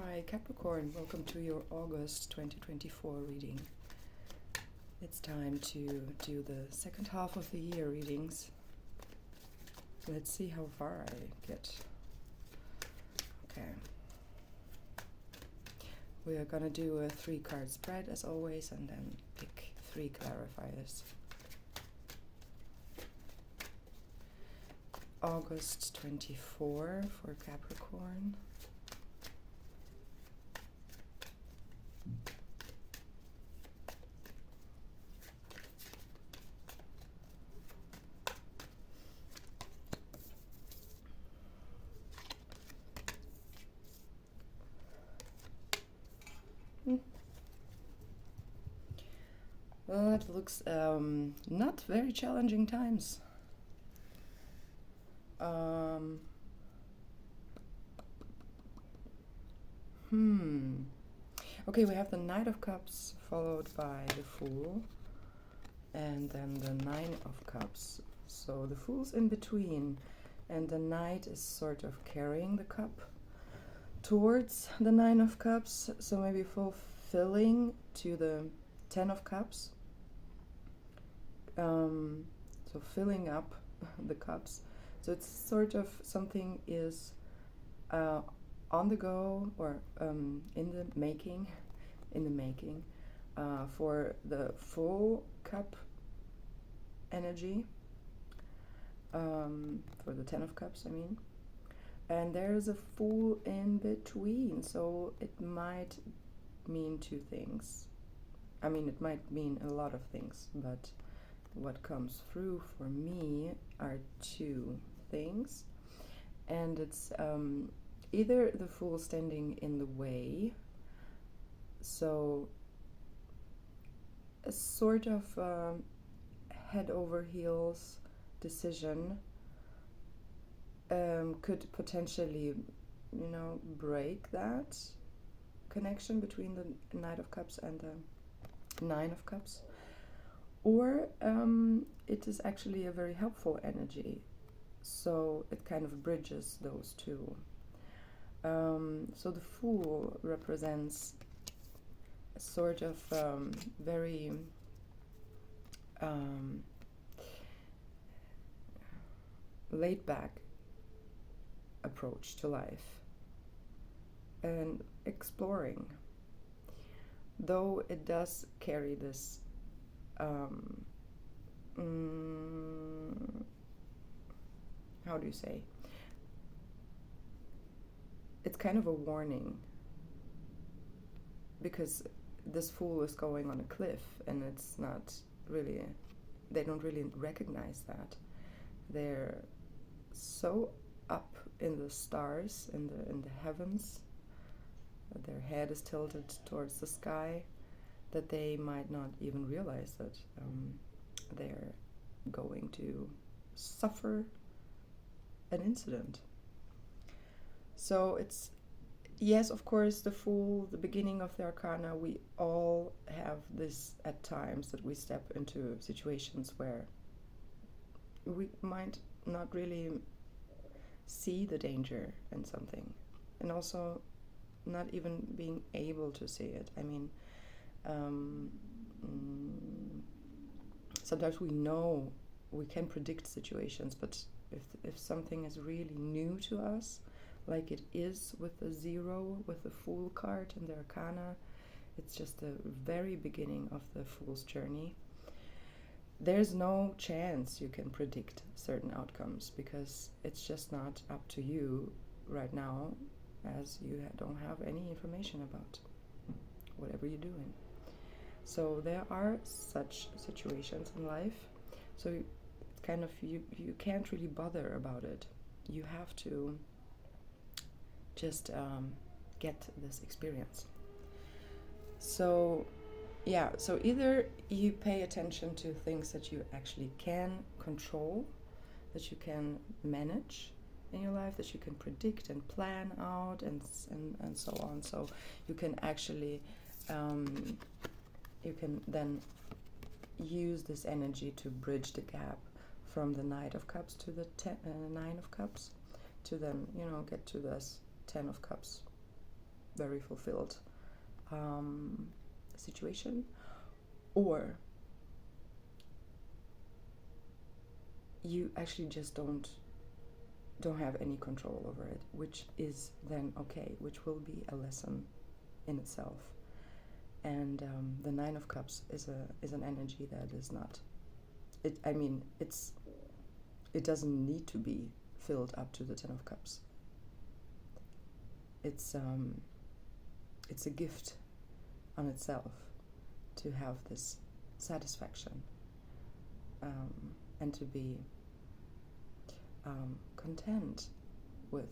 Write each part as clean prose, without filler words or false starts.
Hi Capricorn, welcome to your August 2024 reading. It's time to do the second half of the year readings. Let's see how far I get. Okay. We are gonna do a 3-card spread as always and then pick 3 clarifiers. August 24 for Capricorn. Well, it looks not very challenging times. Okay, we have the Knight of Cups followed by the Fool and then the 9 of Cups. So the Fool's in between and the Knight is sort of carrying the cup towards the 9 of Cups, so maybe fulfilling to the 10 of Cups. So filling up the cups. So it's sort of something is on the go or in the making for the full cup energy, for the 10 of Cups, I mean. And there's a Fool in between, so it might mean 2 things. I mean, it might mean a lot of things, but what comes through for me are 2 things. And it's either the Fool standing in the way, so a sort of head over heels decision could potentially, break that connection between the Knight of Cups and the 9 of Cups. Or it is actually a very helpful energy, so it kind of bridges those 2. So the Fool represents a sort of very laid-back approach to life and exploring, though it does carry this how do you say? It's kind of a warning, because this Fool is going on a cliff and it's not really, they don't really recognize that. They're so up in the stars, in the heavens, their head is tilted towards the sky, that they might not even realize that they're going to suffer an incident. So it's, yes, of course, the Fool, the beginning of the Arcana, we all have this at times, that we step into situations where we might not really see the danger in something, and also not even being able to see it. I mean, sometimes we know we can predict situations, but if something is really new to us, like it is with the 0, with the Fool card and the Arcana, it's just the very beginning of the Fool's journey. There's no chance you can predict certain outcomes, because it's just not up to you right now, as you don't have any information about whatever you're doing. So there are such situations in life, so it's kind of, you can't really bother about it. You have to just get this experience. So yeah, so either you pay attention to things that you actually can control, that you can manage in your life, that you can predict and plan out and so on. So you can actually you can then use this energy to bridge the gap from the Knight of Cups to the 9 of Cups, to then, get to this 10 of Cups very fulfilled situation, or you actually just don't have any control over it, which is then okay, which will be a lesson in itself. And the Nine of Cups is an energy that is not. It doesn't need to be filled up to the Ten of Cups. It's a gift on itself to have this satisfaction, and to be content with,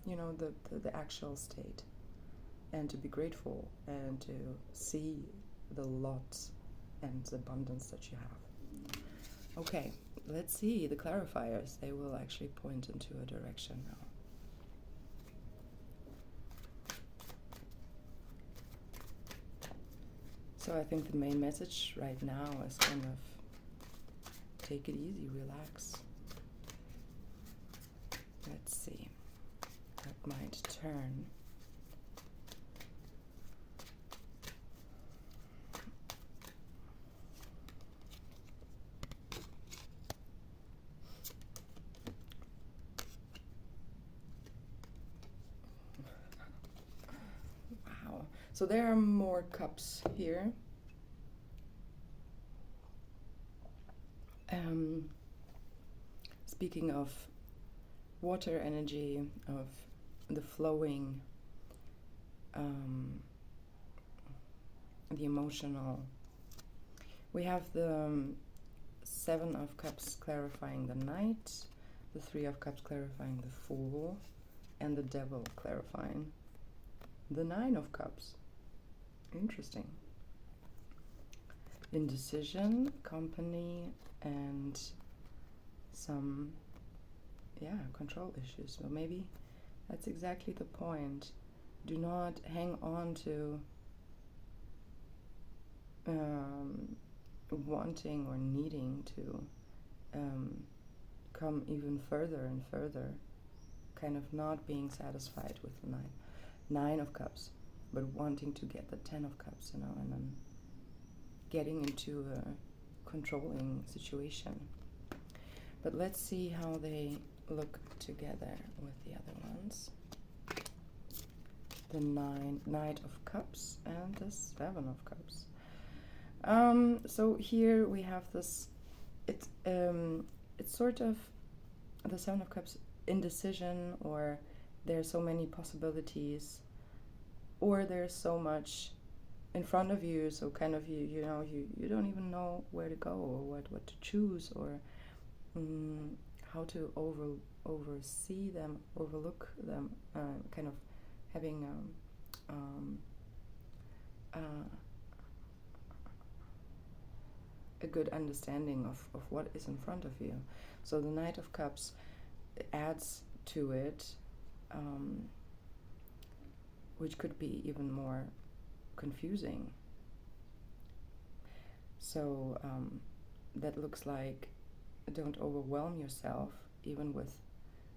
the actual state, and to be grateful and to see the lots and the abundance that you have. Okay, let's see the clarifiers. They will actually point into a direction now. So I think the main message right now is kind of take it easy, relax. Let's see. That might turn. Wow. So there are more cups here. Speaking of water energy, of the flowing, the emotional, we have the Seven of Cups clarifying the Knight, the Three of Cups clarifying the Fool, and the Devil clarifying the Nine of Cups. Interesting. Indecision, company, and some control issues. So maybe that's exactly the point. Do not hang on to wanting or needing to come even further and further, kind of not being satisfied with the Nine of Cups, but wanting to get the Ten of Cups, and then getting into a controlling situation. But let's see how they look together with the other ones. The Knight of Cups and the Seven of Cups. So here we have this. It's sort of the Seven of Cups, indecision, or there's so many possibilities, or there's so much in front of you. So kind of you don't even know where to go, or what to choose, or how to oversee them, overlook them, kind of having a good understanding of what is in front of you. So the Knight of Cups adds to it, which could be even more confusing. So that looks like, don't overwhelm yourself, even with,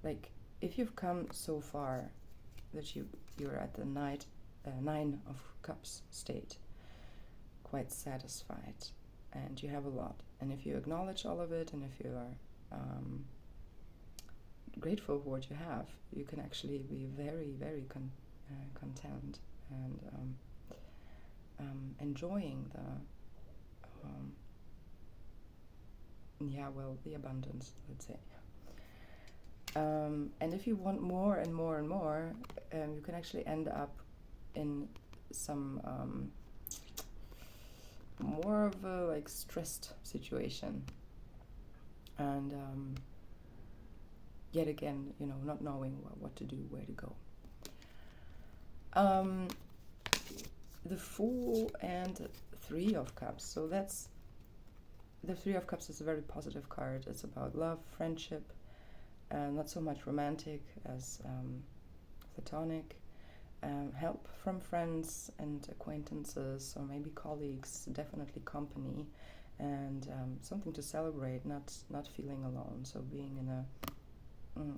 like, if you've come so far that you're at the Nine of Cups state, quite satisfied, and you have a lot, and if you acknowledge all of it, and if you are grateful for what you have, you can actually be very, very content and enjoying the abundance, let's say. And if you want more and more and more, you can actually end up in some more of a stressed situation, and yet again, not knowing what to do, where to go. The Fool and Three of Cups. So that's the Three of Cups is a very positive card. It's about love, friendship, not so much romantic as platonic. Help from friends and acquaintances, or maybe colleagues, definitely company, and something to celebrate, not feeling alone, so being in a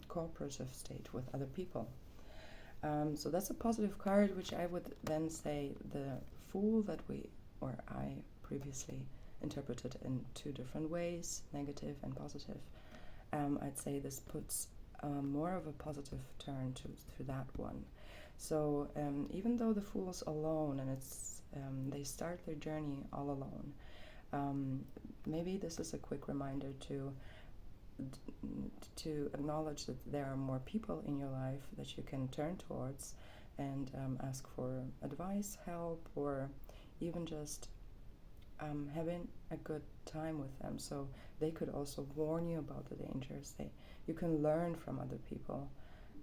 cooperative state with other people. So that's a positive card, which I would then say the Fool that I previously interpreted in two different ways, negative and positive. I'd say this puts more of a positive turn to that one. So even though the Fool's alone and they start their journey all alone, maybe this is a quick reminder to acknowledge that there are more people in your life that you can turn towards and ask for advice, help, or even just having a good time with them. So they could also warn you about the dangers. You can learn from other people.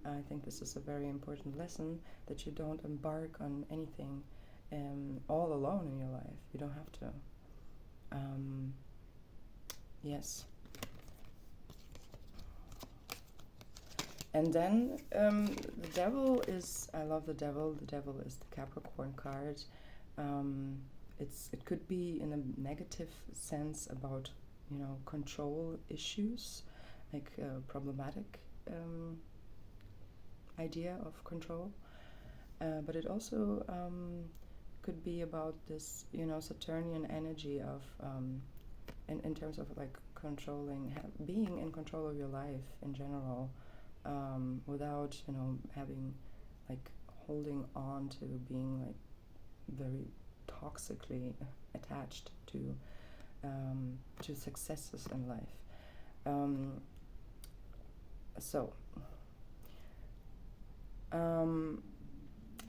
I think this is a very important lesson, that you don't embark on anything all alone in your life. You don't have to. Yes. And then the Devil is, I love the Devil. The Devil is the Capricorn card. It could be in a negative sense about, control issues, like problematic idea of control. But it also could be about this, Saturnian energy of, in terms of like controlling, being in control of your life in general, without, having, like, holding on to being like very toxically attached to successes in life.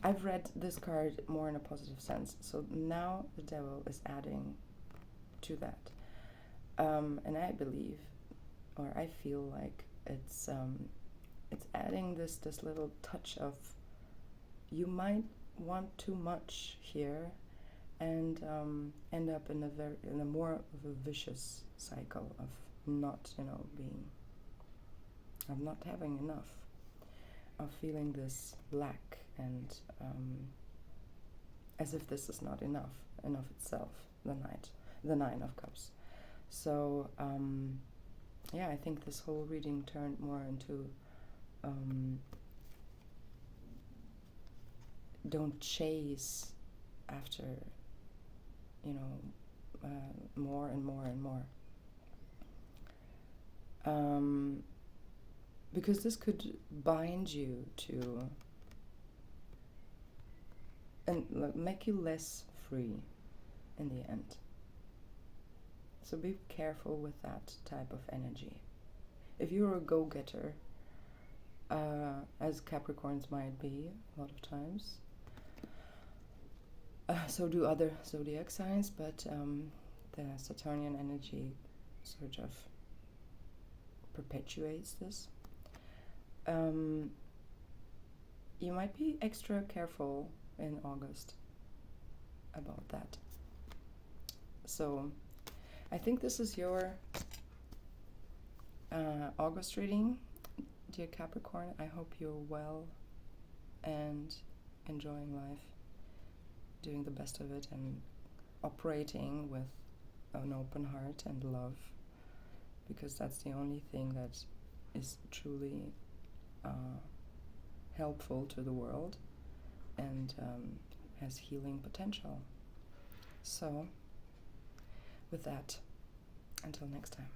I've read this card more in a positive sense. So now the Devil is adding to that. And I believe, or I feel like it's adding this little touch of, you might want too much here and end up in a more of a vicious cycle of not, of not having enough, of feeling this lack, and as if this is not enough itself, the Nine of Cups. So I think this whole reading turned more into don't chase after, more and more and more. Because this could bind you to and make you less free in the end. So be careful with that type of energy. If you're a go-getter, as Capricorns might be a lot of times, so do other zodiac signs, but the Saturnian energy sort of perpetuates this. You might be extra careful in August about that. So I think this is your August reading, dear Capricorn. I hope you're well and enjoying life, doing the best of it, and operating with an open heart and love, because that's the only thing that is truly helpful to the world and has healing potential. So with that, until next time.